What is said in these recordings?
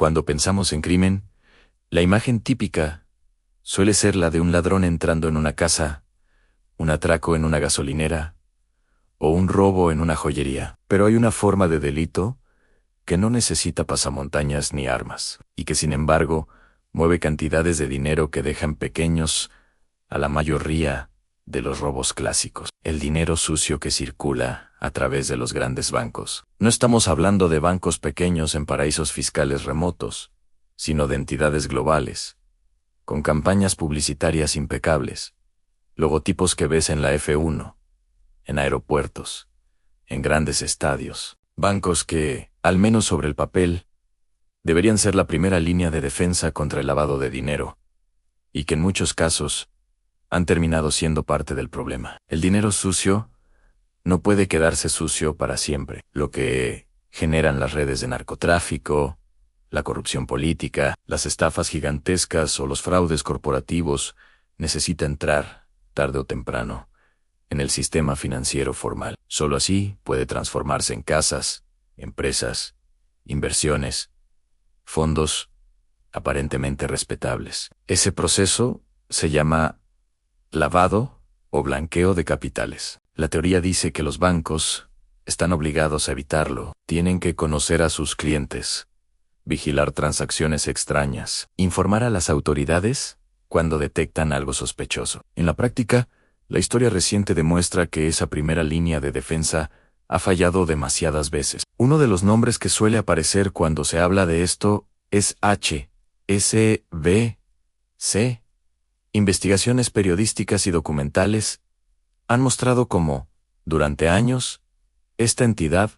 Cuando pensamos en crimen, la imagen típica suele ser la de un ladrón entrando en una casa, un atraco en una gasolinera o un robo en una joyería. Pero hay una forma de delito que no necesita pasamontañas ni armas, y que sin embargo mueve cantidades de dinero que dejan pequeños a la mayoría de los robos clásicos. El dinero sucio que circula a través de los grandes bancos. No estamos hablando de bancos pequeños en paraísos fiscales remotos, sino de entidades globales, con campañas publicitarias impecables, logotipos que ves en la F1, en aeropuertos, en grandes estadios, bancos que, al menos sobre el papel, deberían ser la primera línea de defensa contra el lavado de dinero, y que en muchos casos han terminado siendo parte del problema. El dinero sucio no puede quedarse sucio para siempre. Lo que generan las redes de narcotráfico, la corrupción política, las estafas gigantescas o los fraudes corporativos necesita entrar, tarde o temprano, en el sistema financiero formal. Solo así puede transformarse en casas, empresas, inversiones, fondos aparentemente respetables. Ese proceso se llama lavado o blanqueo de capitales. La teoría dice que los bancos están obligados a evitarlo. Tienen que conocer a sus clientes, vigilar transacciones extrañas, informar a las autoridades cuando detectan algo sospechoso. En la práctica, la historia reciente demuestra que esa primera línea de defensa ha fallado demasiadas veces. Uno de los nombres que suele aparecer cuando se habla de esto es HSBC. Investigaciones periodísticas y documentales han mostrado cómo, durante años, esta entidad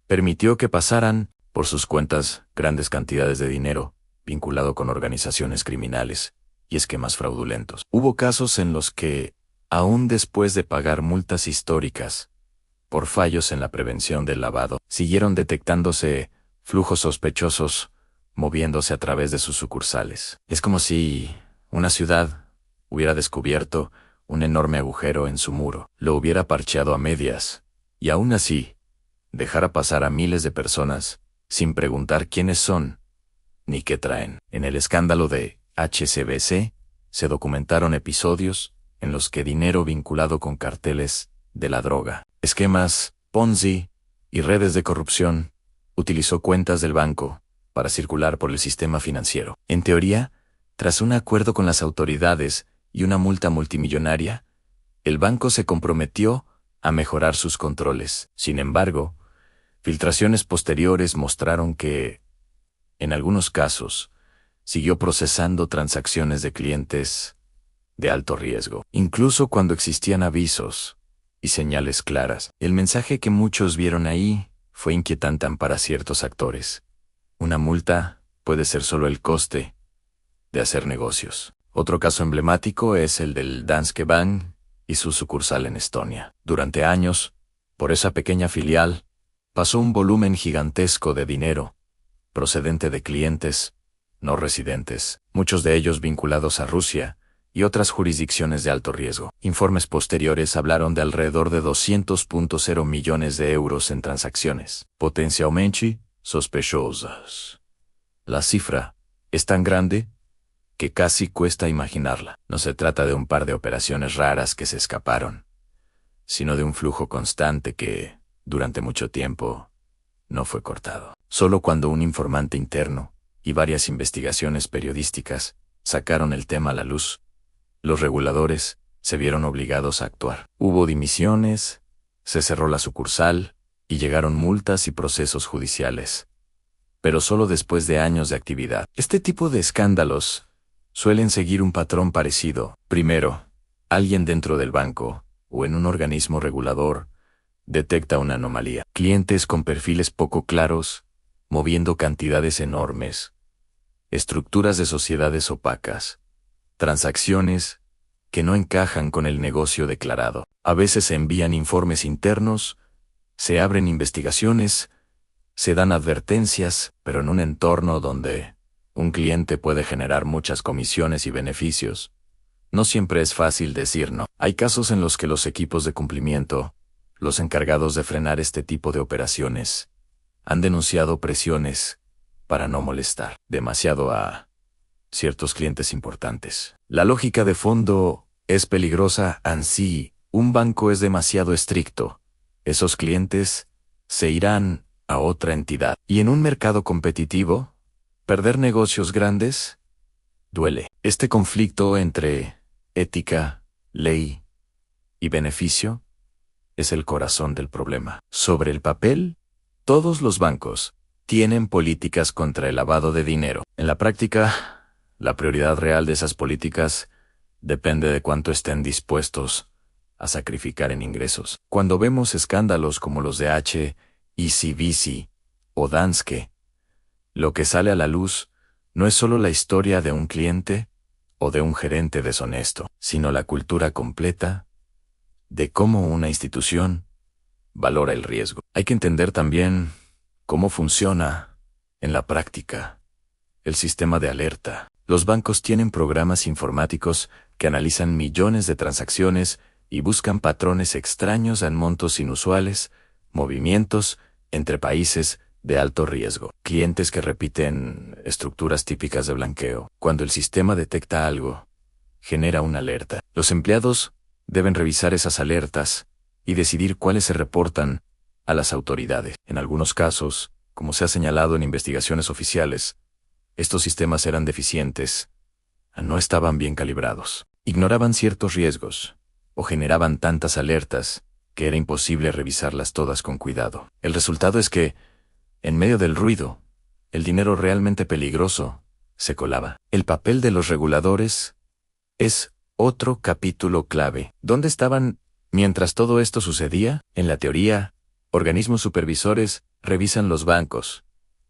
permitió que pasaran por sus cuentas grandes cantidades de dinero vinculado con organizaciones criminales y esquemas fraudulentos. Hubo casos en los que, aún después de pagar multas históricas por fallos en la prevención del lavado, siguieron detectándose flujos sospechosos moviéndose a través de sus sucursales. Es como si una ciudad hubiera descubierto un enorme agujero en su muro, lo hubiera parcheado a medias, y aún así, dejara pasar a miles de personas sin preguntar quiénes son ni qué traen. En el escándalo de HSBC se documentaron episodios en los que dinero vinculado con carteles de la droga, esquemas Ponzi y redes de corrupción utilizó cuentas del banco para circular por el sistema financiero. En teoría, tras un acuerdo con las autoridades y una multa multimillonaria, el banco se comprometió a mejorar sus controles. Sin embargo, filtraciones posteriores mostraron que, en algunos casos, siguió procesando transacciones de clientes de alto riesgo, incluso cuando existían avisos y señales claras. El mensaje que muchos vieron ahí fue inquietante para ciertos actores. Una multa puede ser solo el coste de hacer negocios. Otro caso emblemático es el del Danske Bank y su sucursal en Estonia. Durante años, por esa pequeña filial, pasó un volumen gigantesco de dinero, procedente de clientes no residentes, muchos de ellos vinculados a Rusia y otras jurisdicciones de alto riesgo. Informes posteriores hablaron de alrededor de 200.0 millones de euros en transacciones, potencialmente sospechosas. La cifra es tan grande que casi cuesta imaginarla. No se trata de un par de operaciones raras que se escaparon, sino de un flujo constante que, durante mucho tiempo, no fue cortado. Solo cuando un informante interno y varias investigaciones periodísticas sacaron el tema a la luz, los reguladores se vieron obligados a actuar. Hubo dimisiones, se cerró la sucursal y llegaron multas y procesos judiciales, pero solo después de años de actividad. Este tipo de escándalos suelen seguir un patrón parecido. Primero, alguien dentro del banco o en un organismo regulador detecta una anomalía. Clientes con perfiles poco claros, moviendo cantidades enormes, estructuras de sociedades opacas, transacciones que no encajan con el negocio declarado. A veces se envían informes internos, se abren investigaciones, se dan advertencias, pero en un entorno donde un cliente puede generar muchas comisiones y beneficios, no siempre es fácil decir no. Hay casos en los que los equipos de cumplimiento, los encargados de frenar este tipo de operaciones, han denunciado presiones para no molestar demasiado a ciertos clientes importantes. La lógica de fondo es peligrosa si un banco es demasiado estricto. Esos clientes se irán a otra entidad. Y en un mercado competitivo, perder negocios grandes duele. Este conflicto entre ética, ley y beneficio es el corazón del problema. Sobre el papel, todos los bancos tienen políticas contra el lavado de dinero. En la práctica, la prioridad real de esas políticas depende de cuánto estén dispuestos a sacrificar en ingresos. Cuando vemos escándalos como los de HSBC o Danske, lo que sale a la luz no es solo la historia de un cliente o de un gerente deshonesto, sino la cultura completa de cómo una institución valora el riesgo. Hay que entender también cómo funciona en la práctica el sistema de alerta. Los bancos tienen programas informáticos que analizan millones de transacciones y buscan patrones extraños en montos inusuales, movimientos entre países de alto riesgo, clientes que repiten estructuras típicas de blanqueo. Cuando el sistema detecta algo, genera una alerta. Los empleados deben revisar esas alertas y decidir cuáles se reportan a las autoridades. En algunos casos, como se ha señalado en investigaciones oficiales, estos sistemas eran deficientes, no estaban bien calibrados, ignoraban ciertos riesgos o generaban tantas alertas que era imposible revisarlas todas con cuidado. El resultado es que, en medio del ruido, el dinero realmente peligroso se colaba. El papel de los reguladores es otro capítulo clave. ¿Dónde estaban mientras todo esto sucedía? En la teoría, organismos supervisores revisan los bancos,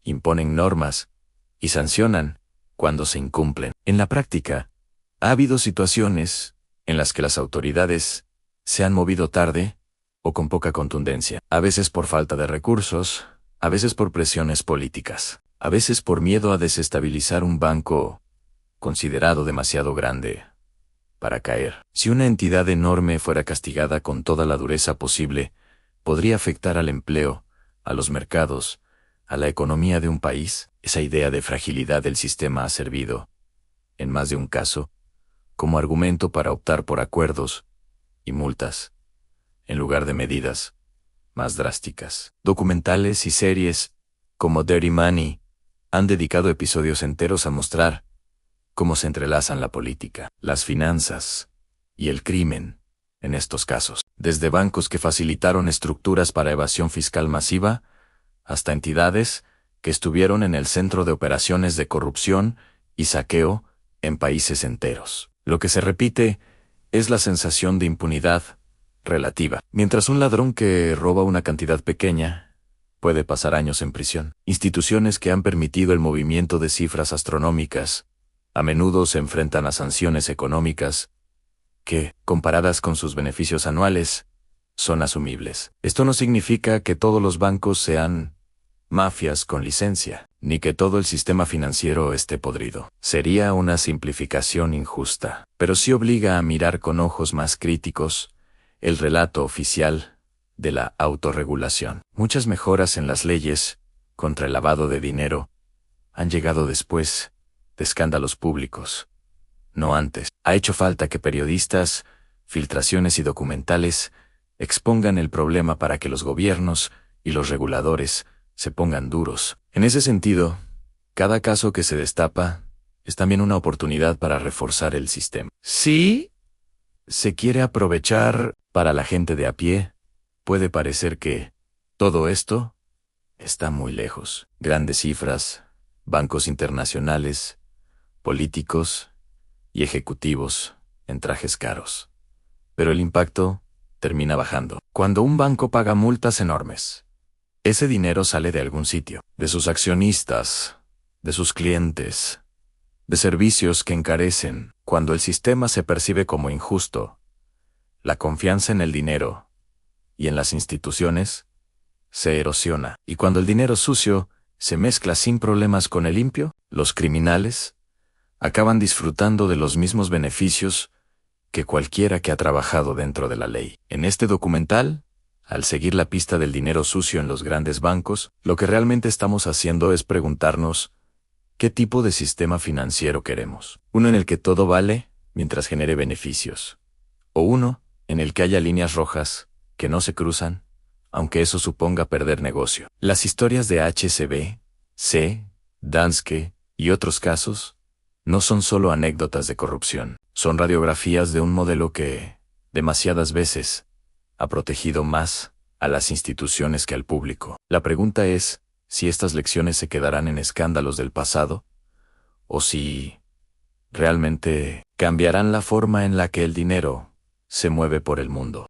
imponen normas y sancionan cuando se incumplen. En la práctica, ha habido situaciones en las que las autoridades se han movido tarde o con poca contundencia, a veces por falta de recursos, a veces por presiones políticas, a veces por miedo a desestabilizar un banco considerado demasiado grande para caer. Si una entidad enorme fuera castigada con toda la dureza posible, podría afectar al empleo, a los mercados, a la economía de un país. Esa idea de fragilidad del sistema ha servido, en más de un caso, como argumento para optar por acuerdos y multas, en lugar de medidas más drásticas. Documentales y series, como Dirty Money, han dedicado episodios enteros a mostrar cómo se entrelazan la política, las finanzas y el crimen en estos casos. Desde bancos que facilitaron estructuras para evasión fiscal masiva, hasta entidades que estuvieron en el centro de operaciones de corrupción y saqueo en países enteros. Lo que se repite es la sensación de impunidad relativa. Mientras un ladrón que roba una cantidad pequeña puede pasar años en prisión. Instituciones que han permitido el movimiento de cifras astronómicas a menudo se enfrentan a sanciones económicas que, comparadas con sus beneficios anuales, son asumibles. Esto no significa que todos los bancos sean mafias con licencia, ni que todo el sistema financiero esté podrido. Sería una simplificación injusta, pero sí obliga a mirar con ojos más críticos el relato oficial de la autorregulación. Muchas mejoras en las leyes contra el lavado de dinero han llegado después de escándalos públicos, no antes. Ha hecho falta que periodistas, filtraciones y documentales expongan el problema para que los gobiernos y los reguladores se pongan duros. En ese sentido, cada caso que se destapa es también una oportunidad para reforzar el sistema. Si se quiere aprovechar para la gente de a pie, puede parecer que todo esto está muy lejos. Grandes cifras, bancos internacionales, políticos y ejecutivos en trajes caros. Pero el impacto termina bajando. Cuando un banco paga multas enormes, ese dinero sale de algún sitio, de sus accionistas, de sus clientes, de servicios que encarecen. Cuando el sistema se percibe como injusto, la confianza en el dinero y en las instituciones se erosiona. Y cuando el dinero sucio se mezcla sin problemas con el limpio, los criminales acaban disfrutando de los mismos beneficios que cualquiera que ha trabajado dentro de la ley. En este documental, al seguir la pista del dinero sucio en los grandes bancos, lo que realmente estamos haciendo es preguntarnos ¿Qué tipo de sistema financiero queremos? ¿Uno en el que todo vale mientras genere beneficios? ¿O uno en el que haya líneas rojas que no se cruzan, aunque eso suponga perder negocio? Las historias de HSBC, Danske y otros casos no son solo anécdotas de corrupción, son radiografías de un modelo que, demasiadas veces, ha protegido más a las instituciones que al público. La pregunta es si estas lecciones se quedarán en escándalos del pasado o si realmente cambiarán la forma en la que el dinero se mueve por el mundo.